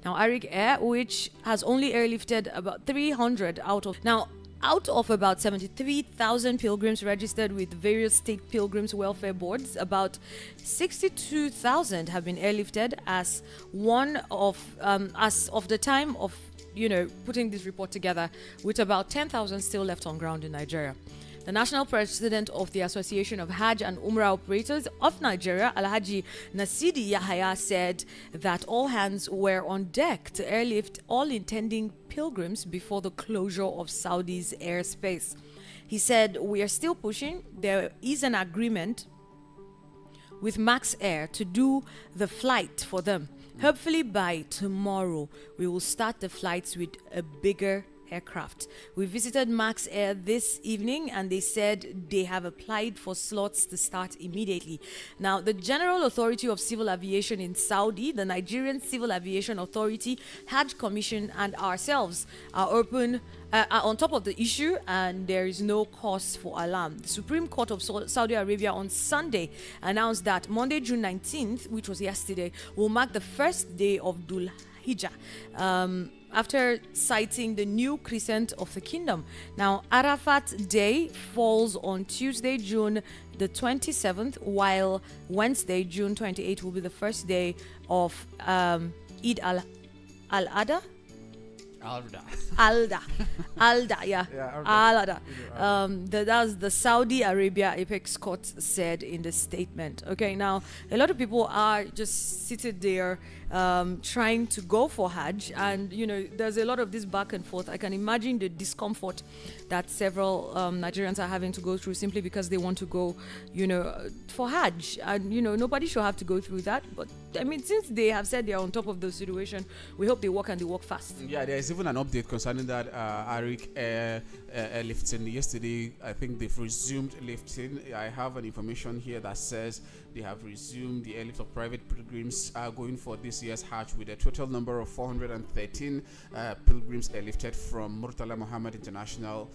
Now, Arik Air, which has only airlifted about 300 out of about 73,000 pilgrims registered with various state pilgrims welfare boards, about 62,000 have been airlifted as of the time of putting this report together, with about 10,000 still left on ground in Nigeria. The national president of the Association of Hajj and Umrah Operators of Nigeria, Alhaji Nasidi Yahaya, said that all hands were on deck to airlift all intending pilgrims before the closure of Saudi's airspace. He said, "We are still pushing. There is an agreement with Max Air to do the flight for them. Hopefully by tomorrow, we will start the flights with a bigger aircraft." We visited Max Air this evening and they said they have applied for slots to start immediately. Now, the General Authority of Civil Aviation in Saudi, the Nigerian Civil Aviation Authority, Hajj Commission, and ourselves are on top of the issue, and there is no cause for alarm. The Supreme Court of Saudi Arabia on Sunday announced that Monday, June 19th, which was yesterday, will mark the first day of Dhul Hijjah, after citing the new crescent of the kingdom. Now, Arafat Day falls on Tuesday, June the 27th, while Wednesday, June 28th, will be the first day of Eid al-Adha. Alda, yeah. Alda. That's the Saudi Arabia Apex Court said in the statement. Okay, now a lot of people are just seated there trying to go for Hajj, and there's a lot of this back and forth. I can imagine the discomfort that several Nigerians are having to go through simply because they want to go, for Hajj, and nobody should have to go through that. But I mean, since they have said they are on top of the situation, we hope they work and they work fast. Yeah, there is even an update concerning that Arik Air lifting. Yesterday, I think they've resumed lifting. I have an information here that says they have resumed the airlift of private pilgrims going for this year's Hajj, with a total number of 413 pilgrims airlifted from Murtala Muhammad International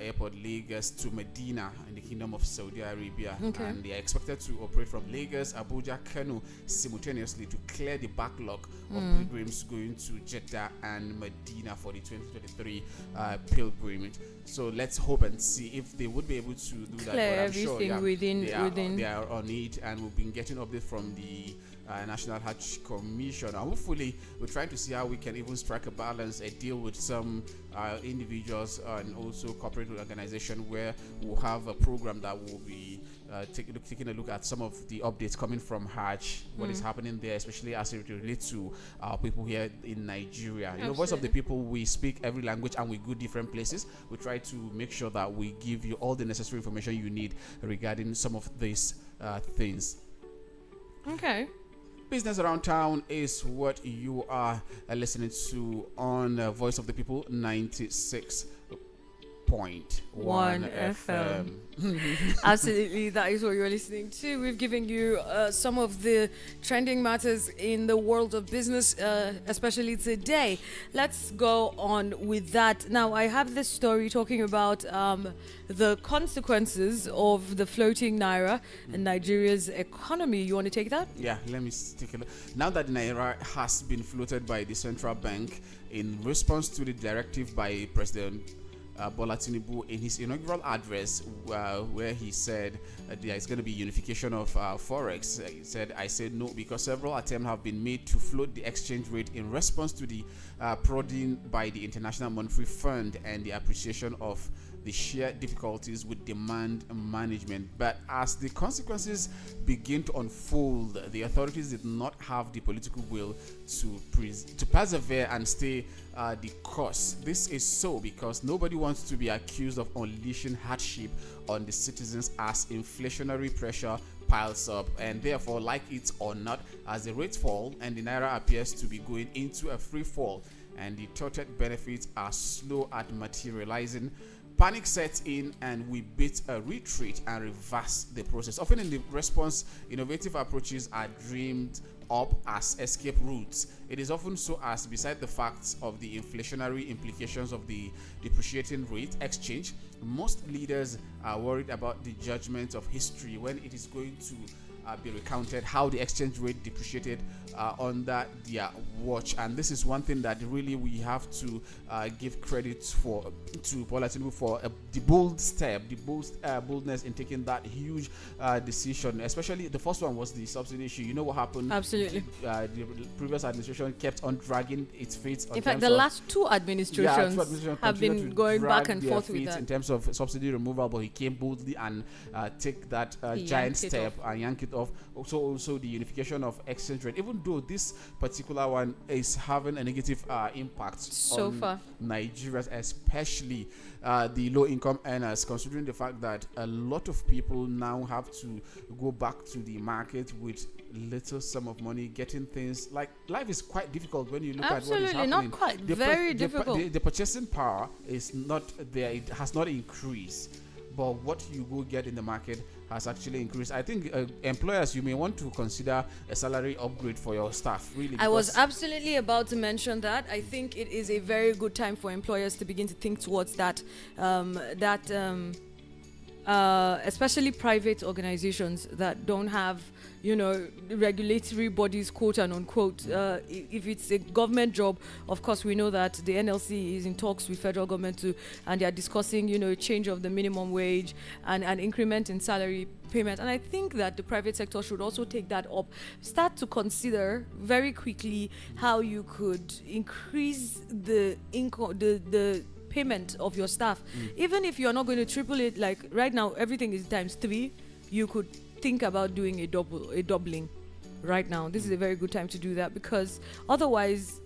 Airport, Lagos, to Medina in the Kingdom of Saudi Arabia. Okay. And they are expected to operate from Lagos, Abuja, Kano simultaneously to clear the backlog of pilgrims going to Jeddah and Medina for the 2023 pilgrimage. So let's hope and see if they would be able to do that. Clear But I'm sure, everything within. they are on it, and we've been getting updates from the National Hajj Commission. And hopefully, we're trying to see how we can even strike a balance, a deal with some individuals and also corporate organization, where we'll have a program that will be taking a look at some of the updates coming from Hajj, what is happening there, especially as it relates to people here in Nigeria. Voice of the People, we speak every language and we go different places. We try to make sure that we give you all the necessary information you need regarding some of these things. Okay. Business Around Town is what you are listening to on Voice of the People 96.1 FM. Absolutely, that is what you're listening to. We've given you some of the trending matters in the world of business, especially today. Let's go on with that. Now, I have this story talking about the consequences of the floating naira in Nigeria's economy. You want to take that? Yeah, let me take a look. Now that the naira has been floated by the central bank in response to the directive by President Bola Tinubu in his inaugural address, where he said there is going to be unification of forex. He said, "I said no," because several attempts have been made to float the exchange rate in response to the prodding by the International Monetary Fund and the appreciation of the sheer difficulties with demand management. But as the consequences begin to unfold, the authorities did not have the political will to persevere and stay the course. This is so because nobody wants to be accused of unleashing hardship on the citizens as inflationary pressure piles up, and therefore, like it or not, as the rates fall and the naira appears to be going into a free fall and the touted benefits are slow at materializing, panic sets in and we beat a retreat and reverse the process. Often in the response, innovative approaches are dreamed up as escape routes. It is often so, as beside the facts of the inflationary implications of the depreciating rate exchange, most leaders are worried about the judgment of history when it is going to be recounted how the exchange rate depreciated under their watch. And this is one thing that really we have to give credit to Bola Tinubu for the bold step, the boldness in taking that huge decision. Especially the first one was the subsidy issue. You know what happened? Absolutely. The previous administration kept on dragging its feet. In fact, the last two administrations have been going back and forth with that in terms of subsidy removal, but he came boldly and take that giant step and yank it off. Also the unification of exchange rate, even though this particular one is having a negative impact so on far Nigerians, especially the low-income earners, considering the fact that a lot of people now have to go back to the market with little sum of money, getting things like life is quite difficult when you look at what is happening. Not quite, very difficult. The purchasing power is not there; it has not increased. But what you go get in the market has actually increased. I think employers, you may want to consider a salary upgrade for your staff. Really, I was absolutely about to mention that. I think it is a very good time for employers to begin to think towards that. Especially private organizations that don't have, regulatory bodies, quote and unquote. If it's a government job, of course, we know that the NLC is in talks with federal government and they are discussing, a change of the minimum wage and an increment in salary payment. And I think that the private sector should also take that up. Start to consider very quickly how you could increase the income, the payment of your staff. Even if you're not going to triple it, like right now everything is ×3, you could think about doing a doubling right now. This is a very good time to do that, because otherwise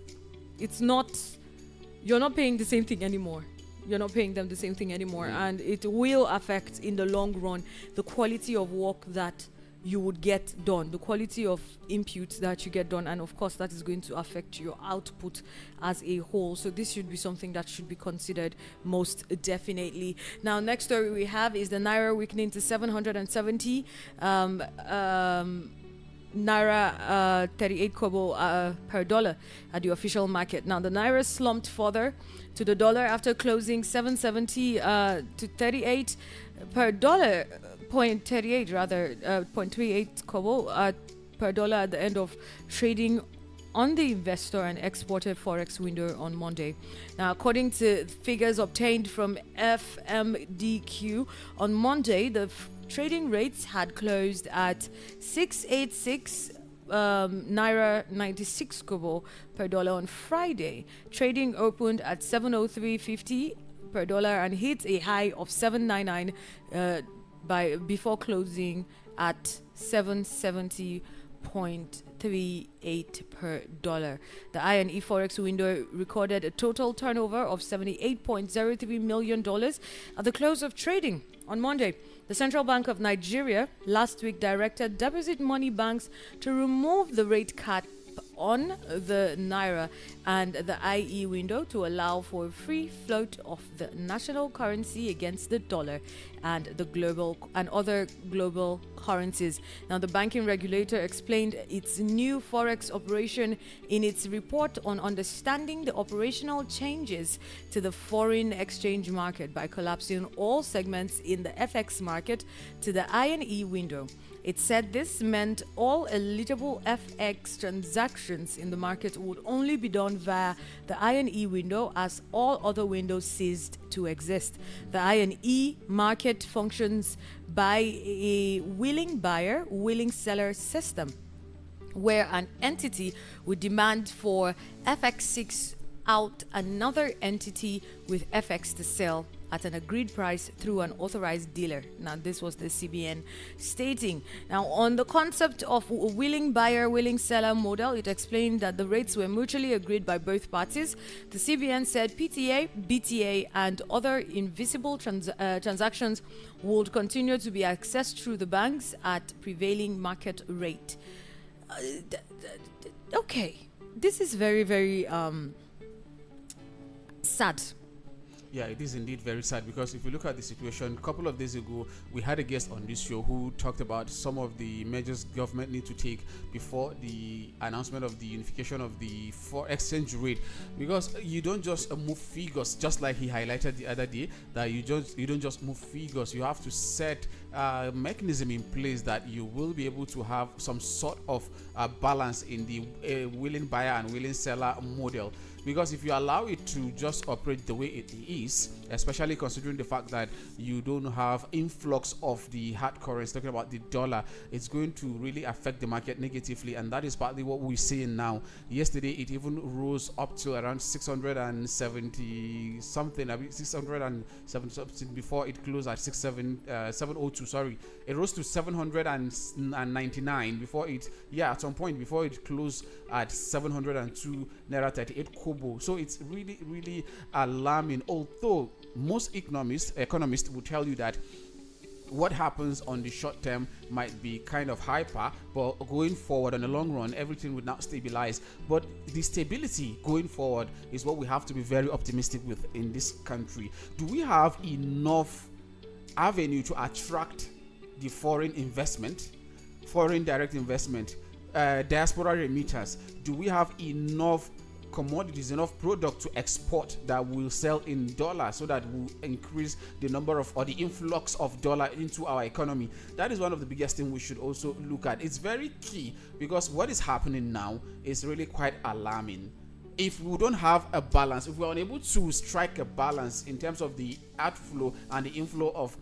you're not paying the same thing anymore. You're not paying them the same thing anymore, and it will affect in the long run the quality of work that you would get done, the quality of inputs that you get done, and of course that is going to affect your output as a whole. So this should be something that should be considered most definitely. Now, next story we have is the Naira weakening to 770. Naira 38 kobo per dollar at the official market. Now the Naira slumped further to the dollar after closing 770 to 38 per dollar. 0.38 kobo per dollar at the end of trading on the investor and exporter forex window on Monday. Now, according to figures obtained from FMDQ on Monday, the trading rates had closed at 686 Naira 96 kobo per dollar on Friday. Trading opened at 703.50 per dollar and hit a high of 799 before closing at 770.38 per dollar. The I&E Forex window recorded a total turnover of $78.03 million at the close of trading on Monday. The Central Bank of Nigeria last week directed deposit money banks to remove the rate cap on the Naira and the IE window to allow for a free float of the national currency against the dollar and the global and other global currencies. Now, the banking regulator explained its new forex operation in its report on understanding the operational changes to the foreign exchange market by collapsing all segments in the FX market to the I&E window. It said this meant all eligible FX transactions in the market would only be done via the I&E window, as all other windows ceased to exist. The I&E market functions by a willing buyer, willing seller system, where an entity would demand for FX6 out another entity with FX to sell at an agreed price through an authorized dealer. Now, this was the CBN stating. Now, on the concept of a willing buyer, willing seller model, it explained that the rates were mutually agreed by both parties. The CBN said PTA, BTA, and other invisible transactions would continue to be accessed through the banks at prevailing market rate. Okay, this is very, very sad. Yeah, it is indeed very sad, because if you look at the situation, a couple of days ago, we had a guest on this show who talked about some of the measures government need to take before the announcement of the unification of the exchange rate, because you don't just move figures, just like he highlighted the other day, that you don't just move figures. You have to set mechanism in place that you will be able to have some sort of balance in the willing buyer and willing seller model. Because if you allow it to just operate the way it is, especially considering the fact that you don't have influx of the hard currency, talking about the dollar, it's going to really affect the market negatively, and that is partly what we're seeing now. Yesterday, it even rose up to around 670 something, I mean 670 something before it closed at 702. Sorry, it rose to 799 before it, at some point before it closed at 702 naira 38 kobo. So it's really, really alarming. Although most economists will tell you that what happens on the short term might be kind of hyper, but going forward on the long run, everything would now stabilize. But the stability going forward is what we have to be very optimistic with in this country. Do we have enough avenue to attract the foreign investment, foreign direct investment, diaspora remitters? Do we have enough commodities, enough product to export that will sell in dollars so that will increase the number of, or the influx of dollar into our economy? That is one of the biggest things we should also look at. It's very key, because what is happening now is really quite alarming. If we don't have a balance, if we're unable to strike a balance in terms of the outflow and the inflow of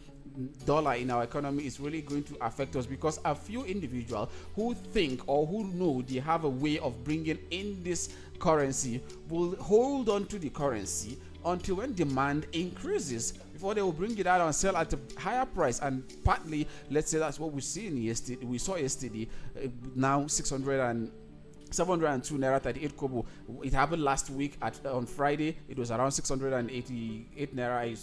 dollar in our economy, is really going to affect us, because a few individuals who think or who know they have a way of bringing in this currency will hold on to the currency until when demand increases before they will bring it out and sell at a higher price. And partly, let's say that's what we saw yesterday, now 702 naira 38 kobo. It happened last week on Friday. It was around 688 naira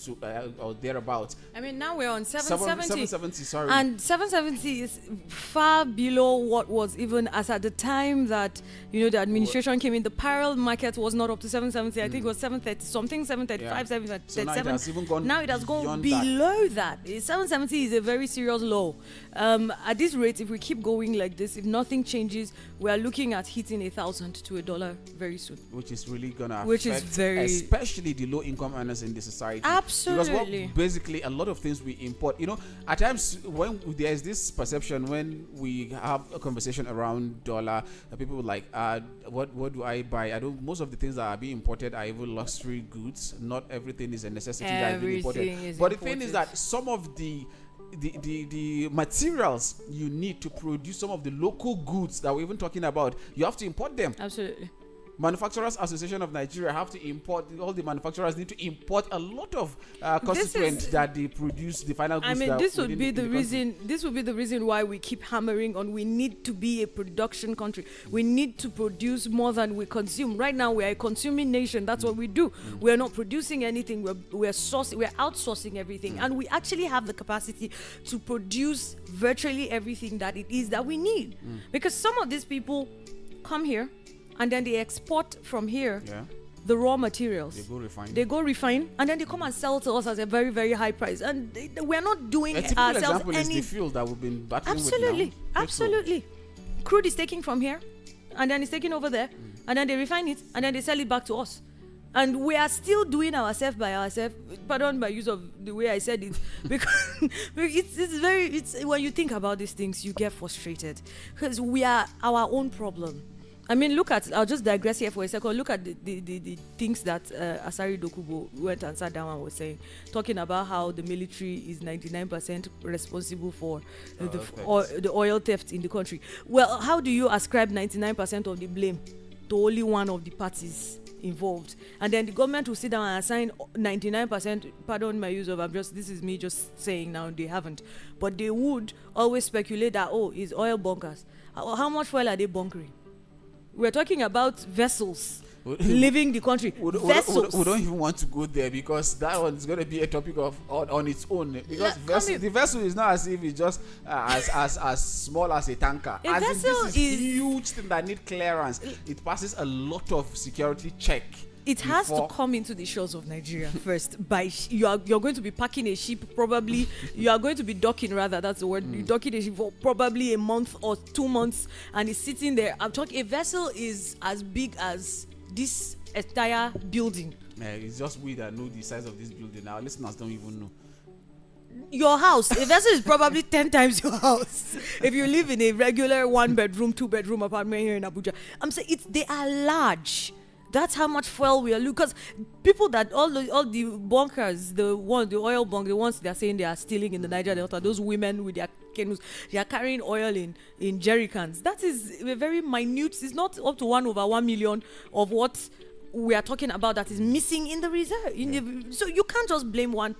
or thereabouts. I mean, now we're on 770. 770, sorry. And 770 is far below what was even as at the time that, the administration came in. The parallel market was not up to 770. I think it was 730 something, 735, 737. So now it has even gone below that. 770 is a very serious low. At this rate, if we keep going like this, if nothing changes, we are looking at hitting 1,000 to $1 very soon, which is really gonna affect, especially the low income earners in the society. Absolutely. Because basically a lot of things we import, at times when there's this perception, when we have a conversation around dollar, people are like, what do I buy? Most of the things that are being imported are even luxury goods. Not everything is a necessity that is being imported. But the thing is that some of the materials you need to produce some of the local goods that we're even talking about, you have to import them. Absolutely. Manufacturers Association of Nigeria have to import, all the manufacturers need to import a lot of constituents that they produce, the final goods. I mean, this would be the reason why we keep hammering on we need to be a production country. We need to produce more than we consume. Right now we are a consuming nation. That's what we do. We are not producing anything. We're outsourcing everything, and we actually have the capacity to produce virtually everything that it is that we need. Because some of these people come here and then they export from here the raw materials. They go refine, and then they come and sell to us at a very, very high price. And we're not doing ourselves example is the fuel that we've been battling with now. Absolutely. Crude is taken from here, and then it's taken over there, and then they refine it, and then they sell it back to us. And we are still doing ourselves by ourselves. Pardon my use of the way I said it, because it's when you think about these things, you get frustrated, because we are our own problem. I mean, I'll just digress here for a second. Look at the things that Asari Dokubo went and sat down and was saying, talking about how the military is 99% responsible for the oil theft in the country. Well, how do you ascribe 99% of the blame to only one of the parties involved? And then the government will sit down and assign 99%, pardon my use of, this is me just saying now, they haven't. But they would always speculate that, it's oil bunkers. How much oil are they bunkering? We're talking about vessels leaving the country. Vessels. We don't even want to go there, because that one is going to be a topic on its own. Because the vessel is not as if it's just as small as a tanker. This is a huge thing that needs clearance. It passes a lot of security check. It has to come into the shores of Nigeria first. You're going to be parking a ship, probably. You are going to be docking, rather. That's the word. You're docking a ship for probably a month or 2 months, and it's sitting there. I'm talking. A vessel is as big as this entire building. It's just we that know the size of this building. Our listeners don't even know. your house. A vessel is probably 10 times your house. If you live in a regular 1-bedroom, 2-bedroom apartment here in Abuja, I'm saying they are large. That's how much fuel we are losing. Because people that all the bunkers, the oil bunk, the ones they're saying they are stealing in the Niger Delta, those women with their canoes, they are carrying oil in jerry cans. That is a very minute. It's not up to 1/1 million of what we are talking about that is missing in the reserve. So you can't just blame one part.